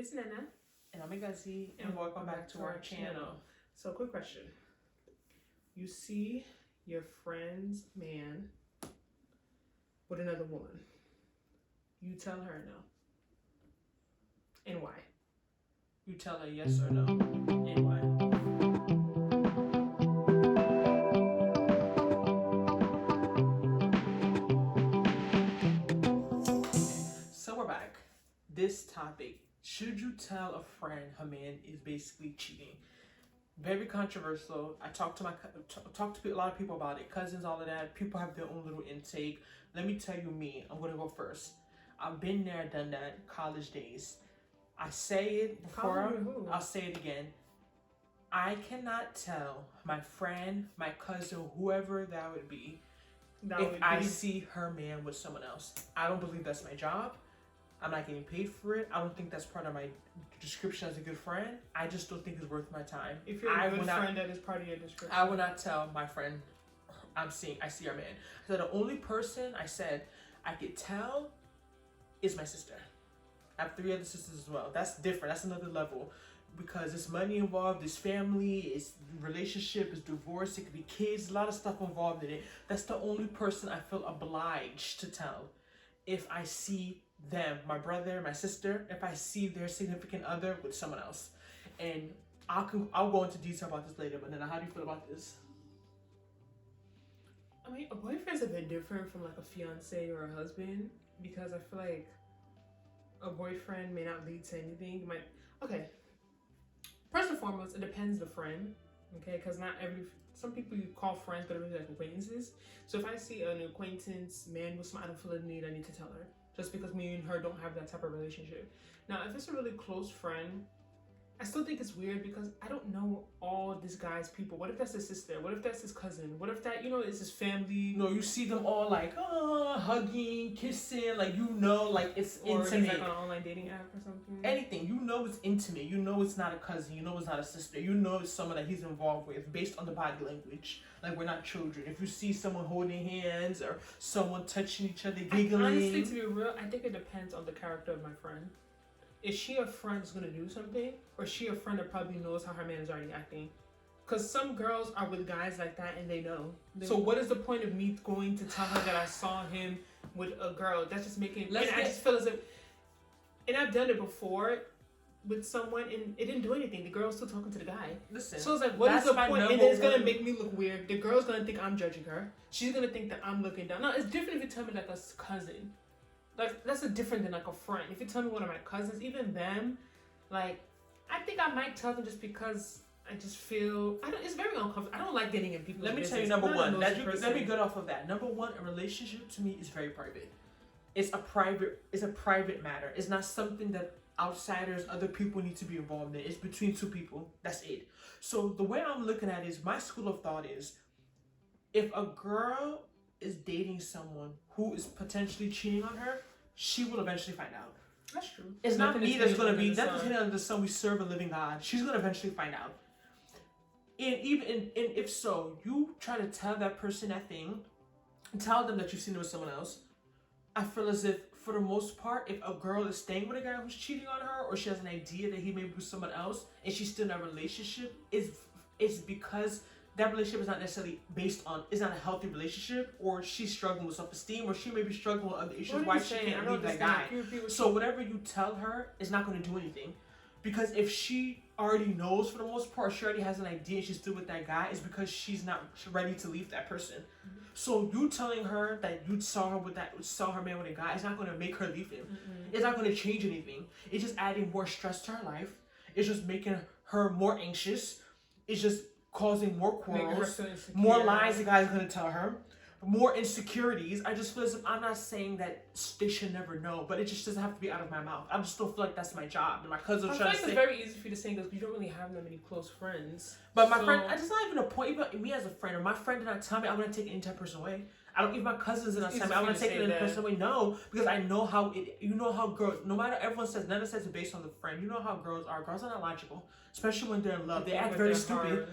It's Nena. And I'm Ngozi, and welcome back to our channel. So, quick question. You see your friend's man with another woman. You tell her no. And why? You tell her yes or no, and why? So we're back. This topic, should you tell a friend her man is basically cheating? Very controversial. I talked to a lot of people about it, cousins, all of that. People have their own little intake. Let me tell you me. I'm gonna go first. I've been there, done that. College days. I say it before. I'll say it again. I cannot tell my friend, my cousin, whoever that would be, I see her man with someone else. I don't believe that's my job. I'm not getting paid for it. I don't think that's part of my description as a good friend. I just don't think it's worth my time. If you're a good friend, that is part of your description. I will not tell my friend I see our man. So the only person I said I could tell is my sister. I have 3 other sisters as well. That's different. That's another level. Because there's money involved, there's family, it's relationship, it's divorce, it could be kids, a lot of stuff involved in it. That's the only person I feel obliged to tell. If I see them, my brother, my sister, if I see their significant other with someone else. And I'll go into detail about this later, but then how do you feel about this? I mean, a boyfriend's a bit different from like a fiance or a husband, because I feel like a boyfriend may not lead to anything. You might, okay. First and foremost, it depends the friend, okay? Because some people you call friends, but they're really like acquaintances. So if I see an acquaintance man with I don't feel the need, I need to tell her. Just because me and her don't have that type of relationship. Now, if it's a really close friend, I still think it's weird because I don't know all this guy's people. What if that's his sister? What if that's his cousin? What if that, is his family? No, you see them all like, hugging, kissing, like, like it's or intimate. Or like on an online dating app or something. Anything. It's intimate. It's not a cousin. It's not a sister. It's someone that he's involved with based on the body language. Like, we're not children. If you see someone holding hands or someone touching each other, giggling. Honestly, to be real, I think it depends on the character of my friend. Is she a friend that's going to do something? Or is she a friend that probably knows how her man is already acting? Because some girls are with guys like that and they know. So what is the point of me going to tell her that I saw him with a girl? That's just making... I just feel as if... And I've done it before with someone and it didn't do anything. The girl's still talking to the guy. Listen. So it's like, what is the point? And then it's going to make me look weird. The girl's going to think I'm judging her. She's going to think that I'm looking down. No, it's different if you tell me like a cousin. Like, that's different than like a friend. If you tell me one of my cousins, even them, like, I think I might tell them just because I just feel, it's very uncomfortable. I don't like getting in people's business. Let me tell you, number one, let me get off of that. Number one, a relationship to me is very private. It's a private matter. It's not something that outsiders, other people need to be involved in. It's between 2 people. That's it. So the way I'm looking at it is, my school of thought is, if a girl is dating someone who is potentially cheating on her, she will eventually find out. That's true. It's not me that's going to be, that's the under the sun. We serve a living God. She's going to eventually find out. And if so, you try to tell that person that thing, and tell them that you've seen it with someone else. I feel as if, for the most part, if a girl is staying with a guy who's cheating on her, or she has an idea that he may be with someone else, and she's still in a relationship, it's because that relationship is not necessarily it's not a healthy relationship, or she's struggling with self-esteem, or she may be struggling with other issues why she can't leave that guy. So whatever you tell her is not going to do anything. Because if she already knows, for the most part, she already has an idea and she's still with that guy, is because she's not ready to leave that person. Mm-hmm. So you telling her that you saw her man with a guy, it's not going to make her leave him. Mm-hmm. It's not going to change anything. It's just adding more stress to her life. It's just making her more anxious. It's just causing more quarrels, more lies the guy's gonna tell her, more insecurities. I just feel as if, I'm not saying that they should never know, but it just doesn't have to be out of my mouth. I just don't feel like that's my job. And my cousin was trying to say, it's very easy for you to say because you don't really have that many close friends. But my friend, it's not even a point. Even me as a friend, or my friend did not tell me I'm gonna take any type of person away. I don't. Even my cousins did not tell me I'm gonna take any person away. No, because I know how it. You know how girls. No matter everyone says, Nana says it based on the friend. You know how girls are. Girls are not logical, especially when they're in love. They act very stupid.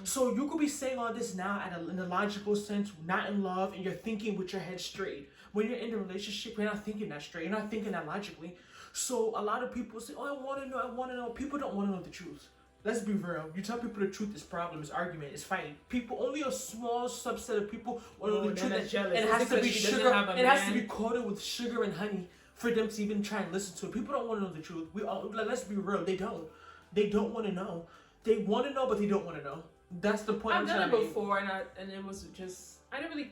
So you could be saying all this now in a logical sense, not in love, and you're thinking with your head straight. When you're in a relationship, you're not thinking that straight. You're not thinking that logically. So a lot of people say, oh, I want to know. People don't want to know the truth. Let's be real. You tell people the truth is problem, is argument, is fight. People, only a small subset of people want to know the truth. And it has to be sugar. It has to be coated with sugar and honey for them to even try and listen to it. People don't want to know the truth. Let's be real. They don't. They don't want to know. They want to know, but they don't want to know. That's the point. I've done it before, and it was just, I didn't really.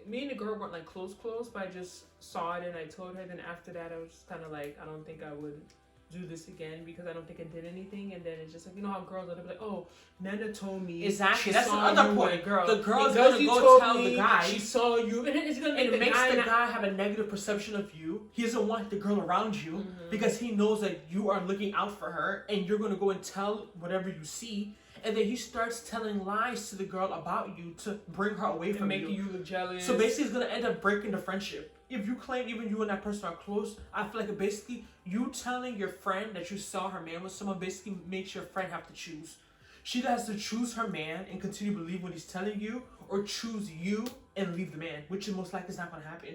Me and the girl weren't like close, but I just saw it and I told her. Then after that, I was kind of like, I don't think I would do this again because I don't think I did anything. And then it's just like, you know how girls are like, oh, Nana told me. Exactly. That's another point. Girl. The girl's gonna go tell the guy. She saw you, and it's gonna make it makes the guy have a negative perception of you. He doesn't want the girl around you because he knows that you are looking out for her, and you're gonna go and tell whatever you see. And then he starts telling lies to the girl about you to bring her away from you. Making you look jealous. So basically, it's going to end up breaking the friendship. If you claim even you and that person are close, I feel like basically you telling your friend that you saw her man with someone basically makes your friend have to choose. She has to choose her man and continue to believe what he's telling you, or choose you and leave the man, which is most likely is not going to happen.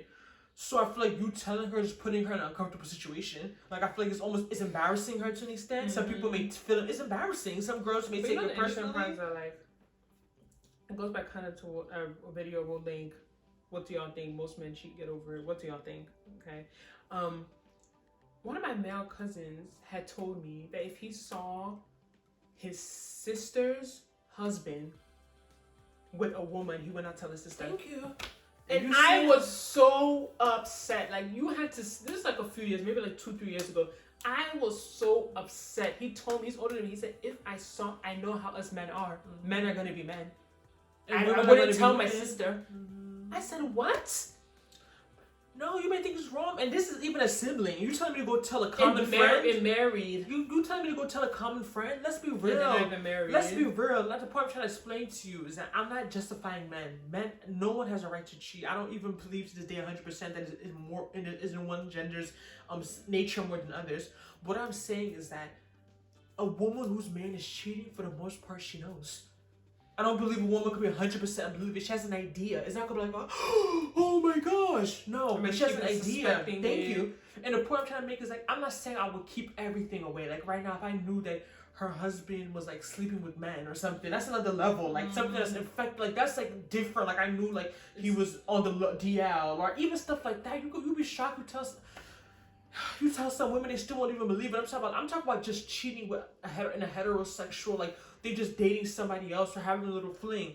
So I feel like you telling her is putting her in an uncomfortable situation. Like, I feel like it's embarrassing her to an extent. Some people may feel it's embarrassing. Some girls may take it personally. It goes back kind of to a video we'll link. What do y'all think? Most men cheat, get over it. What do y'all think? Okay. One of my male cousins had told me that if he saw his sister's husband with a woman, he would not tell his sister. Thank you. And I was so upset. Like, you had to, this is like a few years, maybe like 2-3 years ago. I was so upset. He told me, he's older than me, he said, if I know how us men are. Men are going to be men. And I wouldn't tell my sister. I said, what? No, you may think it's wrong. And this is even a sibling. You telling me to go tell a common friend? And married. You telling me to go tell a common friend? Let's be real. And they're not even married. Let's be real. That's the point I'm trying to explain to you is that I'm not justifying men. No one has a right to cheat. I don't even believe to this day 100% that it is in one gender's nature more than others. What I'm saying is that a woman whose man is cheating, for the most part, she knows. I don't believe a woman could be 100% believe it. She has an idea. It's not gonna be like, oh my gosh. No, she has an idea. Thank you. And the point I'm trying to make is like, I'm not saying I would keep everything away. Like right now, if I knew that her husband was like sleeping with men or something, that's another level. Like something that's in fact, like that's like different. Like I knew like he was on the DL or even stuff like that. You'd be shocked. You tell some women they still won't even believe it. I'm talking about just cheating with in a heterosexual, like they just dating somebody else or having a little fling.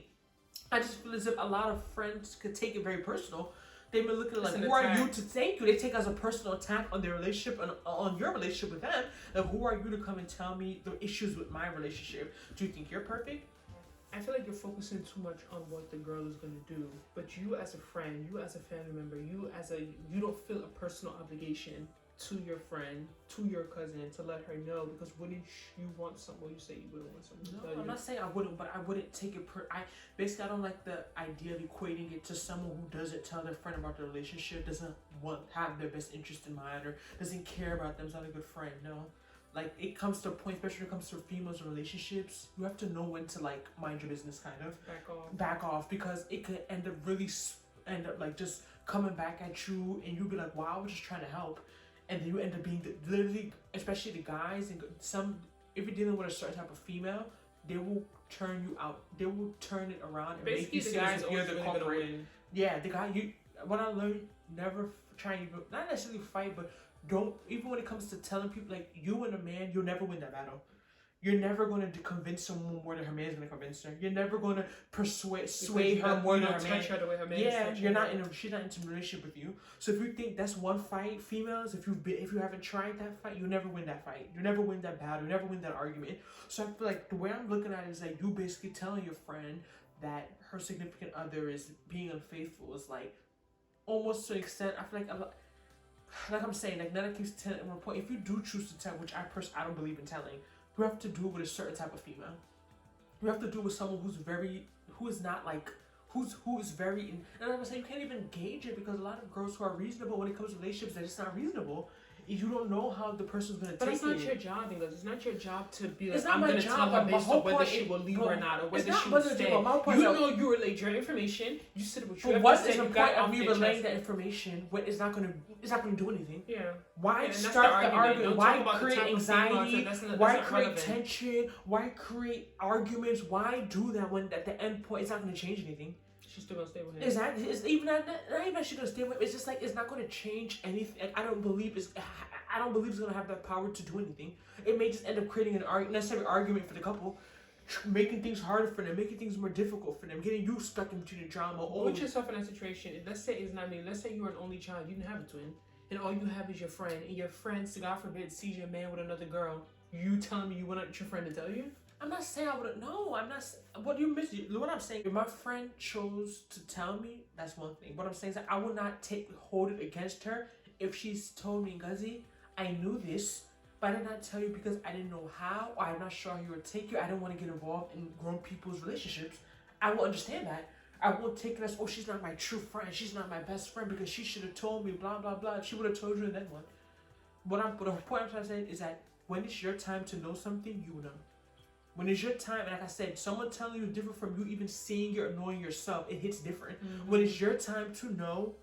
I just feel as if a lot of friends could take it very personal. They may look at it like, who are you to thank you? They take it as a personal attack on their relationship and on your relationship with them. Like, who are you to come and tell me the issues with my relationship? Do you think you're perfect? I feel like you're focusing too much on what the girl is going to do. But you as a friend, you as a family member, you don't feel a personal obligation to your friend, to your cousin, to let her know, because wouldn't you want someone? Well, you say you wouldn't want someone to tell you. I'm not saying I wouldn't, but I wouldn't take it I don't like the idea of equating it to someone who doesn't tell their friend about their relationship, doesn't have their best interest in mind, or doesn't care about them, is not a good friend. No, like it comes to a point, especially when it comes to females and relationships, you have to know when to like mind your business, kind of back off, because it could end up like just coming back at you, and you'll be like, wow, I was just trying to help. And then you end up being literally, especially the guys, and if you're dealing with a certain type of female, they will turn you out. They will turn it around and basically make you the guys you're the culprit. Yeah, the guy. What I learned, never try and not necessarily fight, but don't, even when it comes to telling people, like, you and a man, you'll never win that battle. You're never going to convince someone more than her man's going to convince her. You're never going to sway her more than her man. Her the way her man She's not into a relationship with you. So if you think that's one fight, females, if you haven't tried that fight, you'll never win that fight. You'll never win that battle. You'll never win that argument. So I feel like the way I'm looking at it is like you basically telling your friend that her significant other is being unfaithful is like almost to an extent. I feel like I'm saying, like Nana keeps telling at one point, if you do choose to tell, which I don't believe in telling, you have to do it with a certain type of female. You have to do it with someone who is very, and I'm saying you can't even gauge it, because a lot of girls who are reasonable when it comes to relationships, they're just not reasonable. you don't know how the person's gonna take it. But it's not your job, because it's not your job to be like, It's not I'm my gonna job, tell her but based my on whether whole she point will leave is- or not, or it's whether not she will whether- stay. but my point You is- know you relate your information. You said what you But have what to say. is the You point got of off me your relaying chest. that information when it's not gonna do anything? Yeah. Why And that's the start the argument. argument? Don't Why talk about the create type of female, anxiety? that's Why not create relevant. tension? Why create arguments? Why do that when at the end point it's not gonna change anything? She's still gonna stay with him. It's even not even she gonna stay with. It's just like it's not gonna change anything. I don't believe it's gonna have that power to do anything. It may just end up creating an necessary argument for the couple, making things harder for them, making things more difficult for them, getting you stuck in between the drama. Put yourself in that situation. Let's say it's not me. Let's say you were an only child. You didn't have a twin, and all you have is your friend, and your friend, God forbid, sees your man with another girl. You telling me you want your friend to tell you? I'm not saying I would. No, I'm not. What you miss? What I'm saying. If my friend chose to tell me, that's one thing. What I'm saying is that I would not hold it against her if she's told me, Ngozi, I knew this, but I did not tell you because I didn't know how, or I'm not sure how you would take it. I didn't want to get involved in grown people's relationships. I will understand that. I won't take it as, oh, she's not my true friend. She's not my best friend because she should have told me, blah, blah, blah. If she would have told you, and then what? But the point I'm trying to say is that when it's your time to know something, you know. When it's your time, and like I said, someone telling you different from you even seeing it or knowing yourself, it hits different. Mm-hmm. When it's your time to know,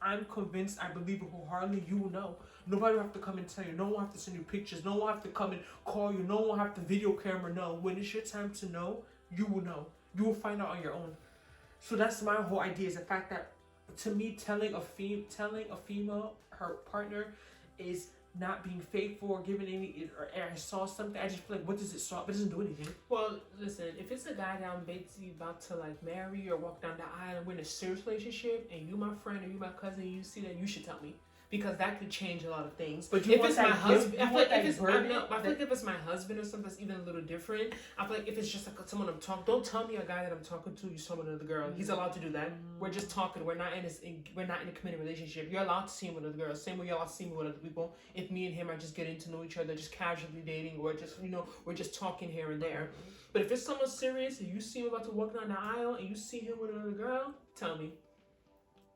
I'm convinced, I believe it wholeheartedly, you will know. Nobody will have to come and tell you. No one will have to send you pictures. No one will have to come and call you. No one will have to video camera know. When it's your time to know, you will know. You will find out on your own. So that's my whole idea, is the fact that, to me, telling a female her partner is not being faithful or giving any, or I saw something, I just feel like, what does it solve? It doesn't do anything. Well, listen, if it's a guy that I'm basically about to like marry or walk down the aisle and we're in a serious relationship, and you my friend or you my cousin, and you see that, you should tell me. Because that could change a lot of things. But if it's my husband, I feel like if it's my husband or something, that's even a little different. I feel like if it's just like someone I'm talking, don't tell me a guy that I'm talking to, you saw another girl. He's allowed to do that. We're just talking. We're not in a committed relationship. You're allowed to see him with other girls. Same way you're allowed to see me with other people. If me and him are just getting to know each other, just casually dating, or just we're just talking here and there. But if it's someone serious and you see him about to walk down the aisle and you see him with another girl, tell me.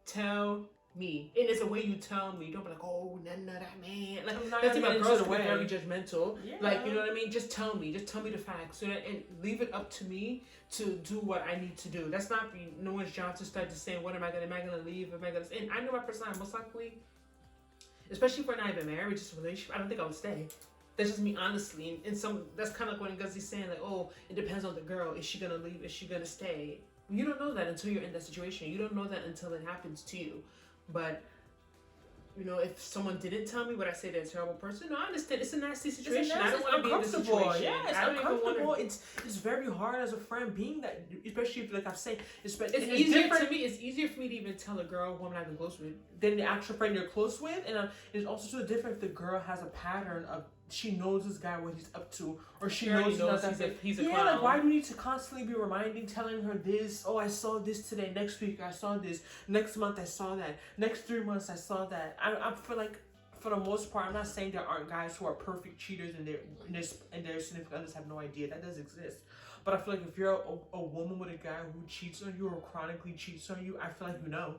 Tell me. And it's a way you tell me. Don't be like, oh, none of that, man. Like, that's about girls who are very judgmental. Yeah. Like, you know what I mean? Just tell me. Just tell me the facts. So that, and leave it up to me to do what I need to do. That's not no one's job to start to say, what am I gonna leave? Am I gonna? And I know my personality. Most likely, especially if we're not even married, just a relationship, I don't think I would stay. That's just me, honestly. And that's kind of like when Ngozi's saying, like, oh, it depends on the girl. Is she gonna leave? Is she gonna stay? You don't know that until you're in that situation. You don't know that until it happens to you. But, if someone didn't tell me, would I say they're a terrible person? No, I understand. It's a nasty situation. I don't want to be in this situation. Yeah, it's uncomfortable. It's very hard as a friend being that, especially if, like I've said, it's easier to me. It's easier for me to even tell a girl who I'm not even close with than the actual friend you're close with. And it's also so different if the girl has a pattern of, she knows this guy, what he's up to, or she knows he's a clown. Like, why do we need to constantly be telling her this? Oh, I saw this today. Next week I saw this. Next month I saw that. Next 3 months I saw that. I feel like, for the most part, I'm not saying there aren't guys who are perfect cheaters and their significant others have no idea. That does exist. But I feel like if you're a woman with a guy who cheats on you or chronically cheats on you, I feel like you know.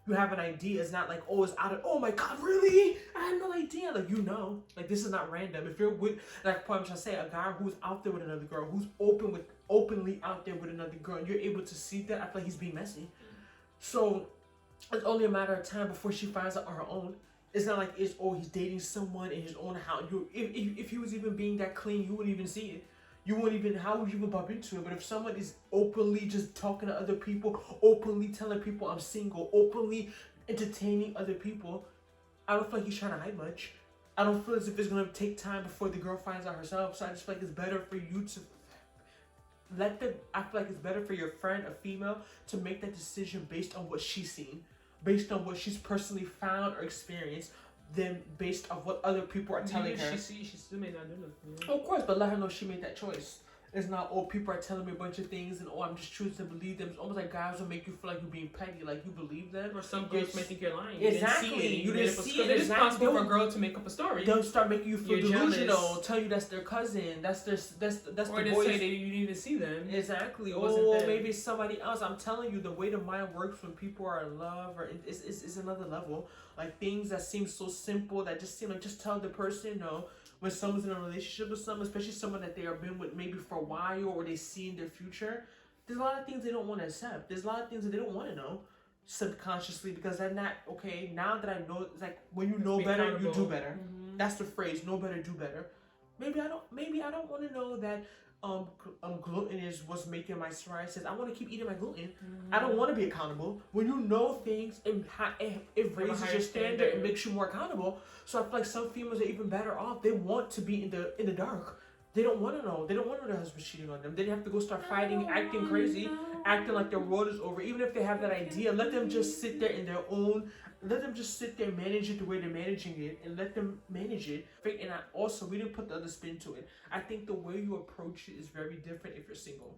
You have an idea. It's not like, oh, it's out of, oh my God, really? I had no idea. Like, you know. Like, this is not random. If you're with, like, I'm trying to say, a guy who's out there with another girl, who's openly out there with another girl, and you're able to see that, I feel like he's being messy. So, it's only a matter of time before she finds out on her own. It's not like he's dating someone in his own house. If he was even being that clean, you wouldn't even see it. How would you even bump into it? But if someone is openly just talking to other people, openly telling people I'm single, openly entertaining other people, I don't feel like he's trying to hide much. I don't feel as if it's going to take time before the girl finds out herself. So I just feel like it's better for you to I feel like it's better for your friend, a female, to make that decision based on what she's seen, based on what she's personally found or experienced, than based on what other people are telling her. She still may not do nothing. Of course, but let her know she made that choice. It's not, oh, people are telling me a bunch of things and, oh, I'm just choosing to believe them. It's almost like guys will make you feel like you're being petty, like you believe them. Or some girls may think you're lying. Exactly. You didn't see it. It's possible for a girl to make up a story. They'll start making you feel delusional, jealous. tell you that's their cousin, that's or the they boys. say that you didn't even see them. Exactly. Or maybe it's somebody else. I'm telling you, the way the mind works when people are in love, or is another level. Like things that seem so simple, that just seem like, just tell the person, no. When someone's in a relationship with someone, especially someone that they have been with maybe for a while, or they see in their future, there's a lot of things they don't want to accept. There's a lot of things that they don't want to know subconsciously, because they're not, okay, now that I know, it's like when you know better, you do better. Mm-hmm. That's the phrase, know better, do better. Maybe I don't want to know that gluten is what's making my psoriasis. I want to keep eating my gluten. Mm-hmm. I don't want to be accountable. When you know things, it raises your standard and makes you more accountable. So I feel like some females are even better off. They want to be in the dark. They don't want to know. They don't want to know their husband's cheating on them. They have to go start fighting, acting crazy, acting like their world is over. Even if they have that idea, let them just sit there in their own. Let them just sit there and manage it the way they're managing it, and let them manage it. And we didn't put the other spin to it. I think the way you approach it is very different if you're single.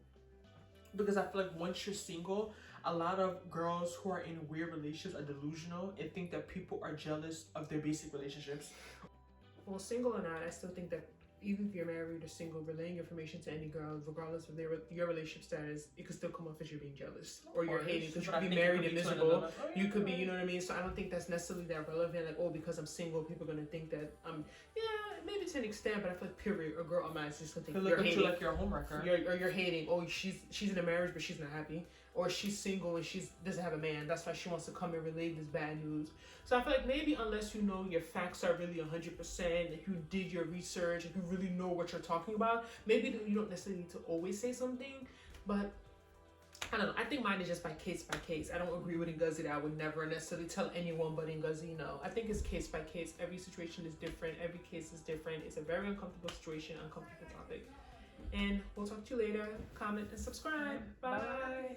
Because I feel like once you're single, a lot of girls who are in weird relationships are delusional and think that people are jealous of their basic relationships. Well, single or not, I still think that even if you're married or single, relaying information to any girl, regardless of your relationship status, it could still come off as you're being jealous or you're hating, because you could be married and miserable. You could be, you know what I mean? So I don't think that's necessarily that relevant. Like, oh, because I'm single, people are gonna think that I'm, maybe to an extent, but I feel like period, a girl, I'm just gonna think you're hating. Like you're a homewrecker. You're hating. Oh, she's in a marriage, but she's not happy. Or she's single and she doesn't have a man. That's why she wants to come and relay this bad news. So I feel like maybe unless you know your facts are really 100%, if you did your research, if you really know what you're talking about, maybe you don't necessarily need to always say something. But I don't know. I think mine is just by case. I don't agree with Ngozi that I would never necessarily tell anyone but Ngozi no. I think it's case by case. Every situation is different. Every case is different. It's a very uncomfortable situation, uncomfortable topic. And we'll talk to you later. Comment and subscribe. Bye.